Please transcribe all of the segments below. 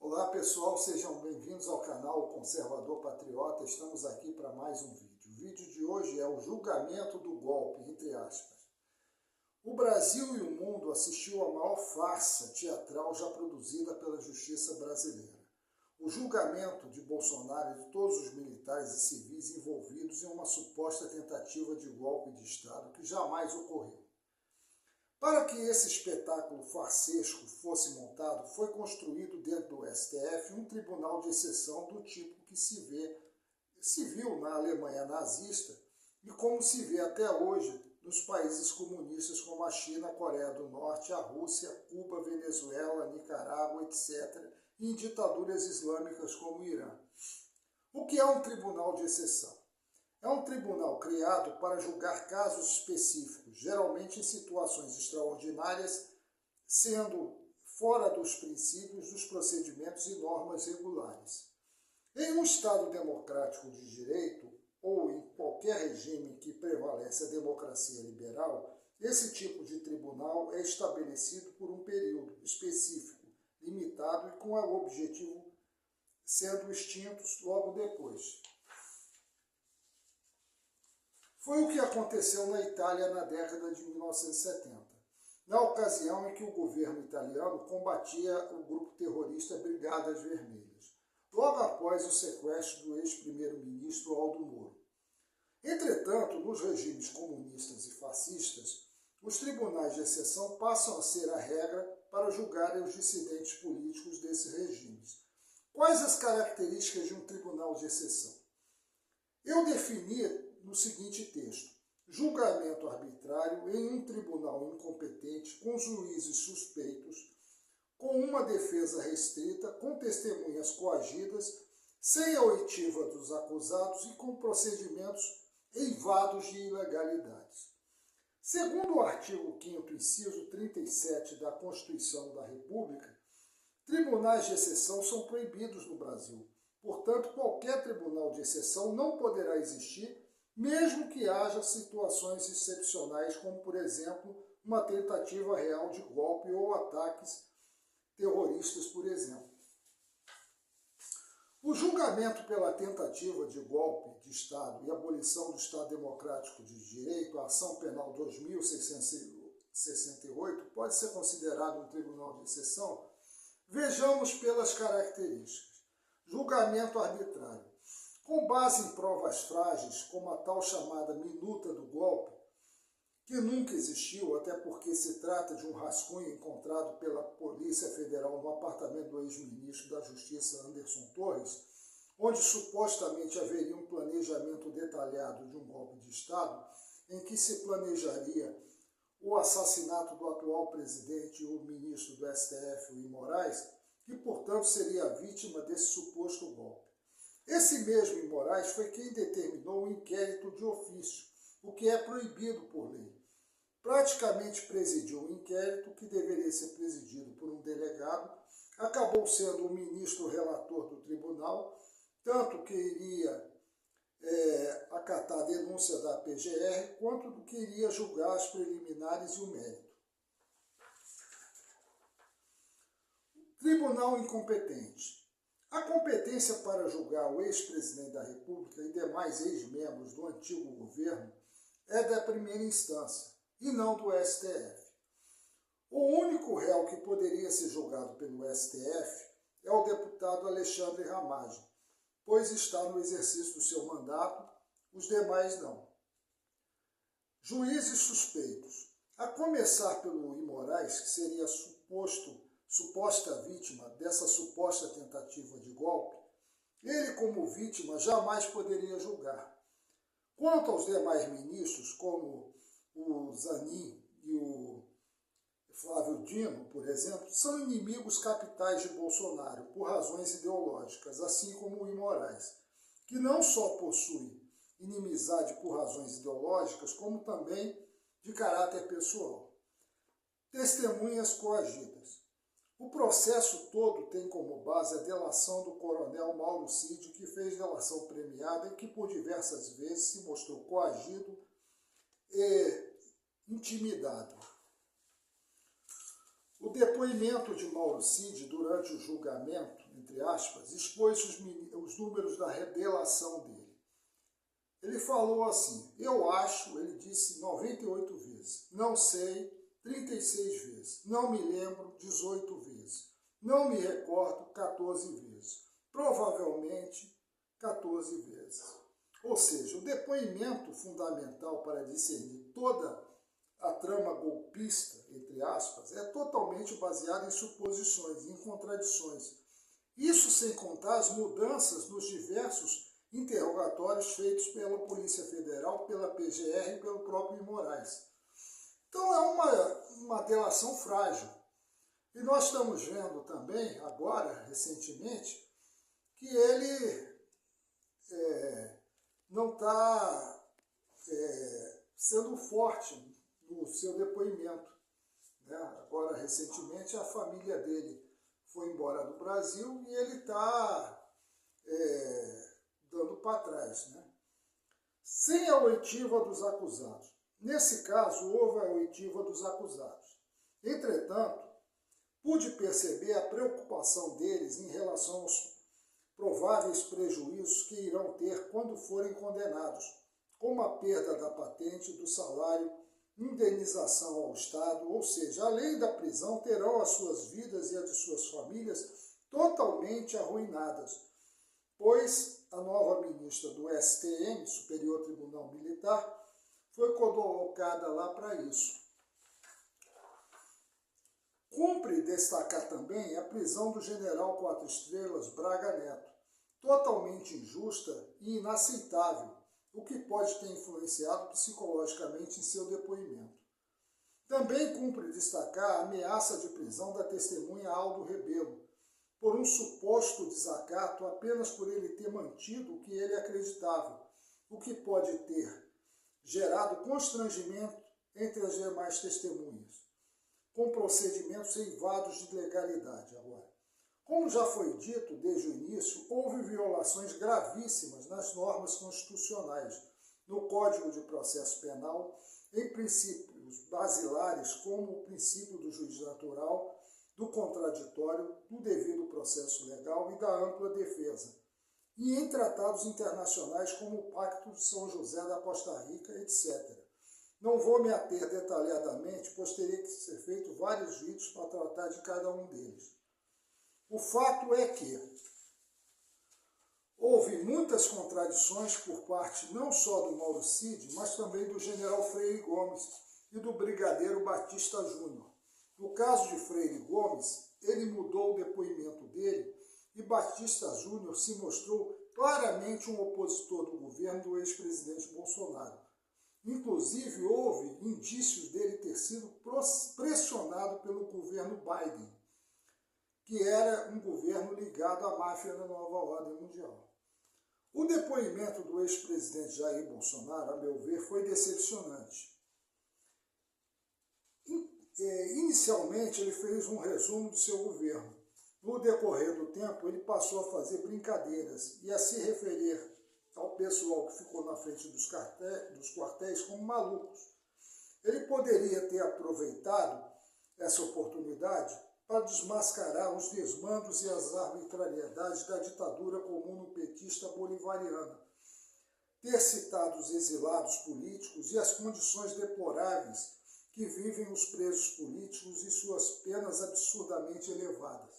Olá pessoal, sejam bem-vindos ao canal Conservador Patriota. Estamos aqui para mais um vídeo. O vídeo de hoje é o julgamento do golpe, entre aspas. O Brasil e o mundo assistiu à maior farsa teatral já produzida pela justiça brasileira. O julgamento de Bolsonaro e de todos os militares e civis envolvidos em uma suposta tentativa de golpe de Estado que jamais ocorreu. Para que esse espetáculo farsesco fosse montado, foi construído dentro do STF um tribunal de exceção do tipo que se viu na Alemanha nazista e como se vê até hoje nos países comunistas como a China, a Coreia do Norte, a Rússia, Cuba, Venezuela, Nicarágua, etc., e em ditaduras islâmicas como o Irã. O que é um tribunal de exceção? É um tribunal criado para julgar casos específicos, geralmente em situações extraordinárias, sendo fora dos princípios dos procedimentos e normas regulares. Em um Estado democrático de direito, ou em qualquer regime em que prevalece a democracia liberal, esse tipo de tribunal é estabelecido por um período específico, limitado e com o objetivo sendo extintos logo depois. Foi o que aconteceu na Itália na década de 1970, na ocasião em que o governo italiano combatia o grupo terrorista Brigadas Vermelhas, logo após o sequestro do ex-primeiro-ministro Aldo Moro. Entretanto, nos regimes comunistas e fascistas, os tribunais de exceção passam a ser a regra para julgarem os dissidentes políticos desses regimes. Quais as características de um tribunal de exceção? Eu defini no seguinte texto: julgamento arbitrário em um tribunal incompetente, com juízes suspeitos, com uma defesa restrita, com testemunhas coagidas, sem a oitiva dos acusados e com procedimentos eivados de ilegalidades. Segundo o artigo 5º, inciso 37 da Constituição da República, tribunais de exceção são proibidos no Brasil. Portanto, qualquer tribunal de exceção não poderá existir, mesmo que haja situações excepcionais, como, por exemplo, uma tentativa real de golpe ou ataques terroristas, por exemplo. O julgamento pela tentativa de golpe de Estado e abolição do Estado Democrático de Direito, a Ação Penal 2668, pode ser considerado um tribunal de exceção? Vejamos pelas características. Julgamento arbitrário. Com base em provas frágeis, como a tal chamada minuta do golpe, que nunca existiu, até porque se trata de um rascunho encontrado pela Polícia Federal no apartamento do ex-ministro da Justiça Anderson Torres, onde supostamente haveria um planejamento detalhado de um golpe de Estado, em que se planejaria o assassinato do atual presidente e o ministro do STF, Luiz Moraes, que, portanto, seria a vítima desse suposto golpe. Esse mesmo Moraes foi quem determinou o inquérito de ofício, o que é proibido por lei. Praticamente presidiu um inquérito que deveria ser presidido por um delegado, acabou sendo o ministro relator do tribunal, tanto que iria acatar a denúncia da PGR, quanto do que iria julgar as preliminares e o mérito. Tribunal incompetente. A competência para julgar o ex-presidente da República e demais ex-membros do antigo governo é da primeira instância e não do STF. O único réu que poderia ser julgado pelo STF é o deputado Alexandre Ramagem, pois está no exercício do seu mandato, os demais não. Juízes suspeitos. A começar pelo Luiz Moraes, que seria suposta vítima dessa suposta tentativa de golpe, ele, como vítima, jamais poderia julgar. Quanto aos demais ministros, como o Zanin e o Flávio Dino, por exemplo, são inimigos capitais de Bolsonaro por razões ideológicas, assim como o Moraes, que não só possui inimizade por razões ideológicas, como também de caráter pessoal. Testemunhas coagidas. O processo todo tem como base a delação do coronel Mauro Cid, que fez delação premiada e que por diversas vezes se mostrou coagido e intimidado. O depoimento de Mauro Cid durante o julgamento, entre aspas, expôs os números da delação dele. Ele falou assim: eu acho, ele disse 98 vezes, não sei, 36 vezes, não me lembro, 18 vezes, não me recordo, 14 vezes, provavelmente 14 vezes. Ou seja, o depoimento fundamental para discernir toda a trama golpista, entre aspas, é totalmente baseado em suposições, em contradições. Isso sem contar as mudanças nos diversos interrogatórios feitos pela Polícia Federal, pela PGR e pelo próprio Moraes. Então é uma delação frágil. E nós estamos vendo também, agora, recentemente, que ele não está sendo forte no seu depoimento. Né? Agora, recentemente, a família dele foi embora do Brasil e ele está dando para trás. Né? Sem a oitiva dos acusados. Nesse caso, houve a oitiva dos acusados. Entretanto, pude perceber a preocupação deles em relação aos prováveis prejuízos que irão ter quando forem condenados, como a perda da patente, do salário, indenização ao Estado, ou seja, além da prisão, terão as suas vidas e as de suas famílias totalmente arruinadas, pois a nova ministra do STM, Superior Tribunal Militar, foi colocada lá para isso. Cumpre destacar também a prisão do general 4 estrelas Braga Neto, totalmente injusta e inaceitável, o que pode ter influenciado psicologicamente em seu depoimento. Também cumpre destacar a ameaça de prisão da testemunha Aldo Rebelo, por um suposto desacato apenas por ele ter mantido o que ele acreditava, o que pode ter gerado constrangimento entre as demais testemunhas, com procedimentos eivados de legalidade agora. Como já foi dito desde o início, houve violações gravíssimas nas normas constitucionais, no Código de Processo Penal, em princípios basilares como o princípio do juízo natural, do contraditório, do devido processo legal e da ampla defesa, e em tratados internacionais como o Pacto de São José da Costa Rica, etc. Não vou me ater detalhadamente, pois teria que ser feito vários vídeos para tratar de cada um deles. O fato é que houve muitas contradições por parte não só do Mauro Cid, mas também do general Freire Gomes e do brigadeiro Batista Júnior. No caso de Freire Gomes, ele mudou o depoimento dele e Batista Júnior se mostrou claramente um opositor do governo do ex-presidente Bolsonaro. Inclusive, houve indícios dele ter sido pressionado pelo governo Biden, que era um governo ligado à máfia da nova ordem mundial. O depoimento do ex-presidente Jair Bolsonaro, a meu ver, foi decepcionante. Inicialmente, ele fez um resumo do seu governo. No decorrer do tempo, ele passou a fazer brincadeiras e a se referir ao pessoal que ficou na frente dos quartéis como malucos. Ele poderia ter aproveitado essa oportunidade para desmascarar os desmandos e as arbitrariedades da ditadura comuno-petista bolivariana, ter citado os exilados políticos e as condições deploráveis que vivem os presos políticos e suas penas absurdamente elevadas.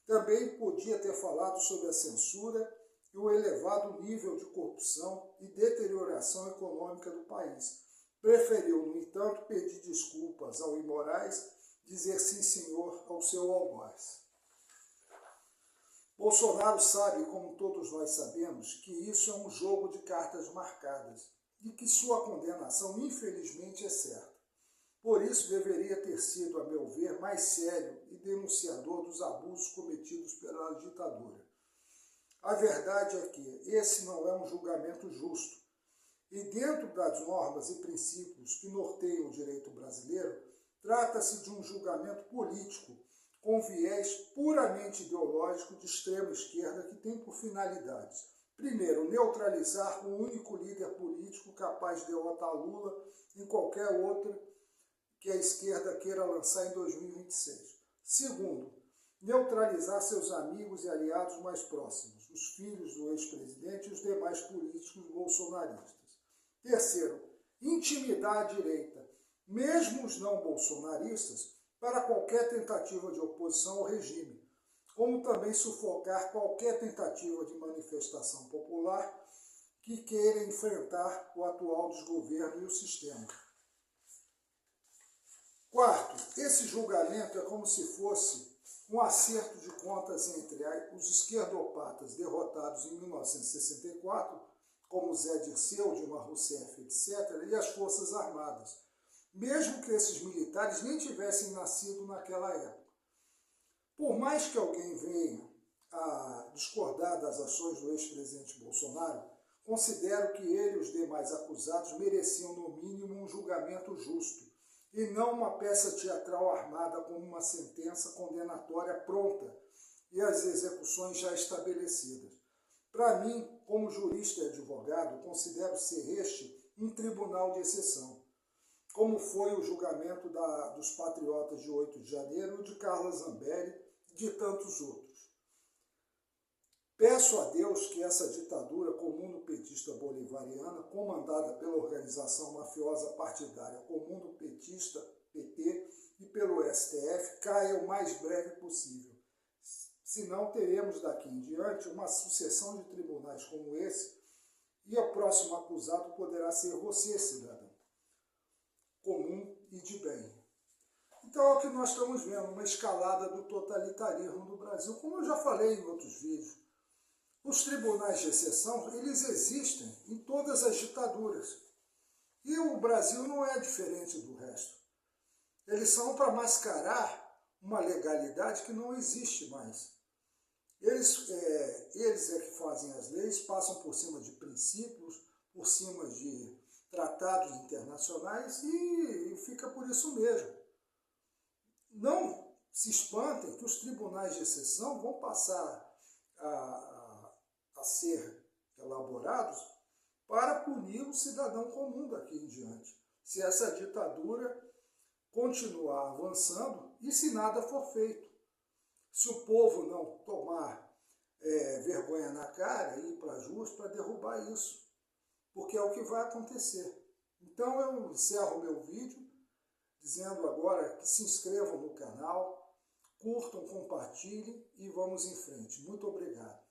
Também podia ter falado sobre a censura e o elevado nível de corrupção e deterioração econômica do país. Preferiu, no entanto, pedir desculpas ao Moraes, dizer sim, senhor, ao seu algoz. Bolsonaro sabe, como todos nós sabemos, que isso é um jogo de cartas marcadas e que sua condenação, infelizmente, é certa. Por isso, deveria ter sido, a meu ver, mais sério e denunciador dos abusos cometidos pela ditadura. A verdade é que esse não é um julgamento justo. E dentro das normas e princípios que norteiam o direito brasileiro, trata-se de um julgamento político, com viés puramente ideológico de extrema esquerda que tem por finalidades, primeiro, neutralizar o único líder político capaz de derrotar Lula em qualquer outra que a esquerda queira lançar em 2026. Segundo, neutralizar seus amigos e aliados mais próximos, os filhos do ex-presidente e os demais políticos bolsonaristas. Terceiro, intimidar a direita, mesmo os não bolsonaristas, para qualquer tentativa de oposição ao regime, como também sufocar qualquer tentativa de manifestação popular que queira enfrentar o atual desgoverno e o sistema. Quarto, esse julgamento é como se fosse um acerto de contas entre os esquerdopatas derrotados em 1964, como Zé Dirceu, Dilma Rousseff, etc., e as Forças Armadas, mesmo que esses militares nem tivessem nascido naquela época. Por mais que alguém venha a discordar das ações do ex-presidente Bolsonaro, considero que ele e os demais acusados mereciam, no mínimo, um julgamento justo, e não uma peça teatral armada com uma sentença condenatória pronta e as execuções já estabelecidas. Para mim, como jurista e advogado, considero ser este um tribunal de exceção, como foi o julgamento dos patriotas de 8 de janeiro, de Carla Zambelli e de tantos outros. Peço a Deus que essa ditadura comuno-petista bolivariana, comandada pela organização mafiosa partidária comuno-petista, PT, e pelo STF, caia o mais breve possível. Senão teremos daqui em diante uma sucessão de tribunais como esse, e o próximo acusado poderá ser você, cidadão, comum e de bem. Então é o que nós estamos vendo, uma escalada do totalitarismo no Brasil, como eu já falei em outros vídeos. Os tribunais de exceção, eles existem em todas as ditaduras. E o Brasil não é diferente do resto. Eles são para mascarar uma legalidade que não existe mais. Eles é que fazem as leis, passam por cima de princípios, por cima de tratados internacionais e fica por isso mesmo. Não se espantem que os tribunais de exceção vão passar a ser elaborados para punir o cidadão comum daqui em diante, se essa ditadura continuar avançando e se nada for feito. Se o povo não tomar vergonha na cara e ir para as ruas para derrubar isso, porque é o que vai acontecer. Então eu encerro meu vídeo dizendo agora que se inscrevam no canal, curtam, compartilhem e vamos em frente. Muito obrigado.